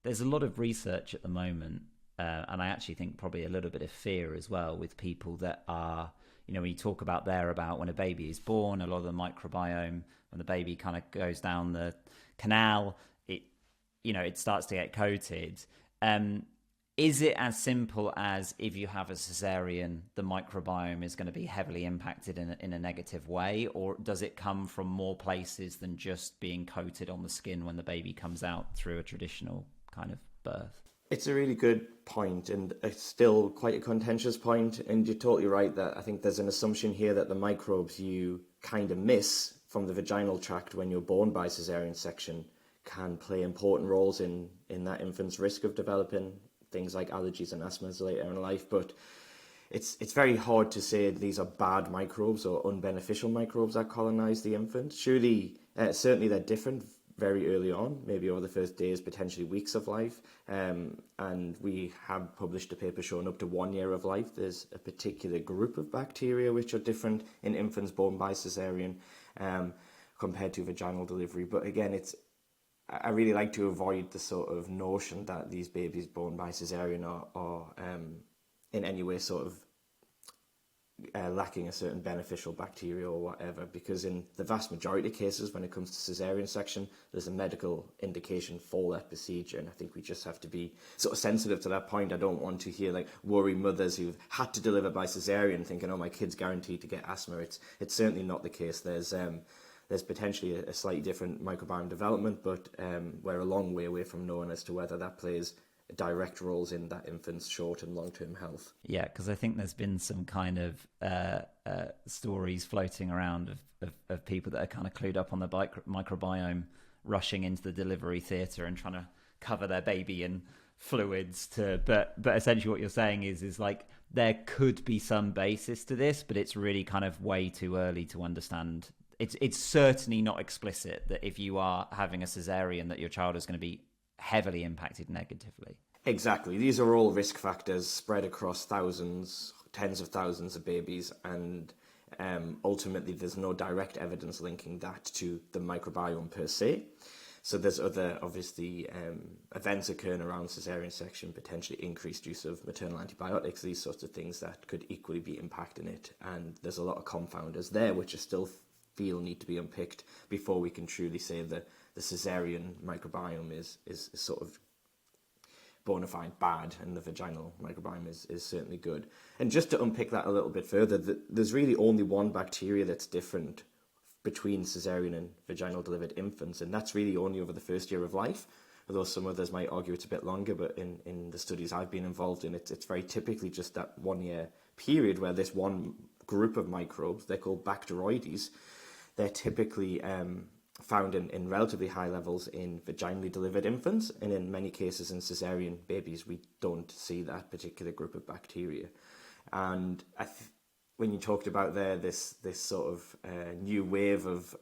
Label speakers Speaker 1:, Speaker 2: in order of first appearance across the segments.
Speaker 1: there's a lot of research at the moment, and I actually think probably a little bit of fear as well with people that are, when you talk about when a baby is born, a lot of the microbiome, when the baby kind of goes down the canal, it starts to get coated. Is it as simple as if you have a cesarean, the microbiome is going to be heavily impacted in a negative way, or does it come from more places than just being coated on the skin when the baby comes out through a traditional kind of birth?
Speaker 2: It's a really good point, and it's still quite a contentious point, and you're totally right that I think there's an assumption here that the microbes you kind of miss from the vaginal tract when you're born by cesarean section can play important roles in that infant's risk of developing things like allergies and asthmas later in life. But it's very hard to say these are bad microbes or unbeneficial microbes that colonize the infant. Surely, certainly they're different very early on, maybe over the first days, potentially weeks of life. And we have published a paper showing up to 1 year of life, there's a particular group of bacteria which are different in infants born by cesarean compared to vaginal delivery. But again, I really like to avoid the sort of notion that these babies born by cesarean are in any way sort of lacking a certain beneficial bacteria or whatever, because in the vast majority of cases when it comes to cesarean section, there's a medical indication for that procedure, and I think we just have to be sort of sensitive to that point. I don't want to hear worry mothers who've had to deliver by cesarean thinking, oh, my kid's guaranteed to get asthma. It's certainly not the case. There's potentially a slightly different microbiome development, but we're a long way away from knowing as to whether that plays direct roles in that infant's short and long-term health.
Speaker 1: Yeah, because I think there's been some kind of stories floating around of people that are kind of clued up on the microbiome rushing into the delivery theatre and trying to cover their baby in fluids but essentially what you're saying is like there could be some basis to this, but it's really kind of way too early to understand. It's certainly not explicit that if you are having a cesarean that your child is going to be heavily impacted negatively.
Speaker 2: Exactly. These are all risk factors spread across thousands, tens of thousands of babies, and ultimately there's no direct evidence linking that to the microbiome per se. So there's other, obviously, events occurring around cesarean section, potentially increased use of maternal antibiotics, these sorts of things that could equally be impacting it. And there's a lot of confounders there, which are still feel need to be unpicked before we can truly say that the cesarean microbiome is sort of bona fide bad and the vaginal microbiome is certainly good. And just to unpick that a little bit further, there's really only one bacteria that's different between cesarean and vaginal delivered infants, and that's really only over the first year of life, although some others might argue it's a bit longer. But in the studies I've been involved in, it's very typically just that 1 year period where this one group of microbes, they're called Bacteroides, they're typically found in relatively high levels in vaginally delivered infants, and in many cases in cesarean babies we don't see that particular group of bacteria. And when you talked about there this sort of new wave of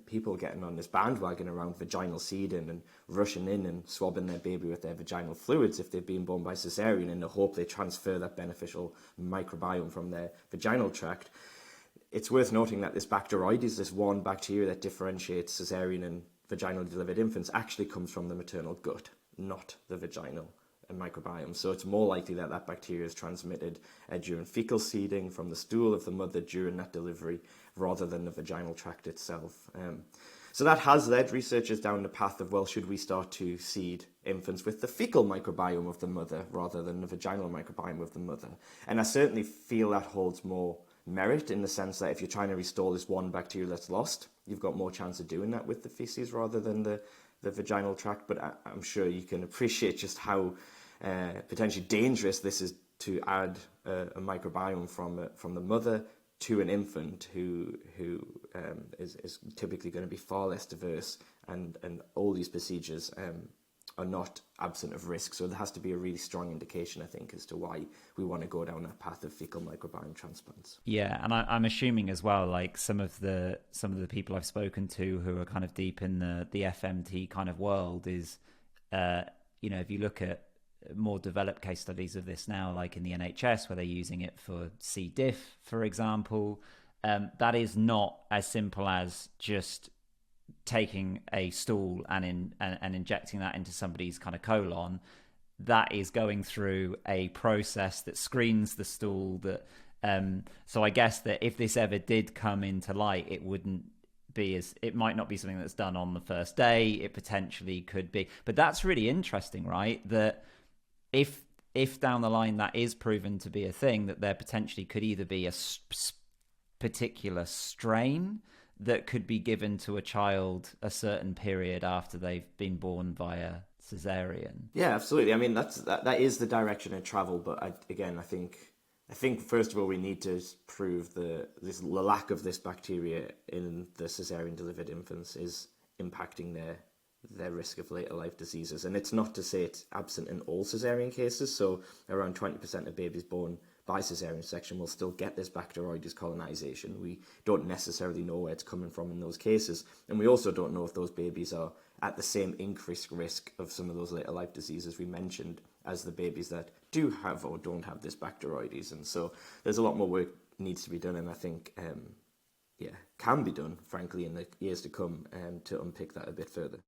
Speaker 2: people getting on this bandwagon around vaginal seeding and rushing in and swabbing their baby with their vaginal fluids if they've been born by cesarean in the hope they transfer that beneficial microbiome from their vaginal tract, it's worth noting that this Bacteroides, this one bacteria that differentiates cesarean and vaginally delivered infants, actually comes from the maternal gut, not the vaginal microbiome. So it's more likely that that bacteria is transmitted during fecal seeding from the stool of the mother during that delivery, rather than the vaginal tract itself. So that has led researchers down the path of, well, should we start to seed infants with the fecal microbiome of the mother rather than the vaginal microbiome of the mother? And I certainly feel that holds more merit, in the sense that if you're trying to restore this one bacteria that's lost, you've got more chance of doing that with the feces rather than the vaginal tract. But I'm sure you can appreciate just how potentially dangerous this is to add a microbiome from the mother to an infant who is typically going to be far less diverse, and all these procedures are not absent of risk. So there has to be a really strong indication, I think, as to why we want to go down that path of fecal microbiome transplants.
Speaker 1: Yeah, and I'm assuming as well, like some of the people I've spoken to who are kind of deep in the FMT kind of world is, if you look at more developed case studies of this now, like in the NHS, where they're using it for C. diff, for example, that is not as simple as just taking a stool and injecting that into somebody's kind of colon, that is going through a process that screens the stool. So I guess that if this ever did come into light, it might not be something that's done on the first day. It potentially could be, but that's really interesting, right? That if down the line that is proven to be a thing, that there potentially could either be a particular strain that could be given to a child a certain period after they've been born via cesarean.
Speaker 2: Yeah, absolutely. I mean, that is the direction of travel. But I think first of all we need to prove the lack of this bacteria in the cesarean delivered infants is impacting their risk of later life diseases. And it's not to say it's absent in all cesarean cases. So around 20% of babies born by cesarean section will still get this Bacteroides colonization. We don't necessarily know where it's coming from in those cases. And we also don't know if those babies are at the same increased risk of some of those later life diseases we mentioned as the babies that do have or don't have this Bacteroides. And so there's a lot more work needs to be done, and I think can be done, frankly, in the years to come, to unpick that a bit further.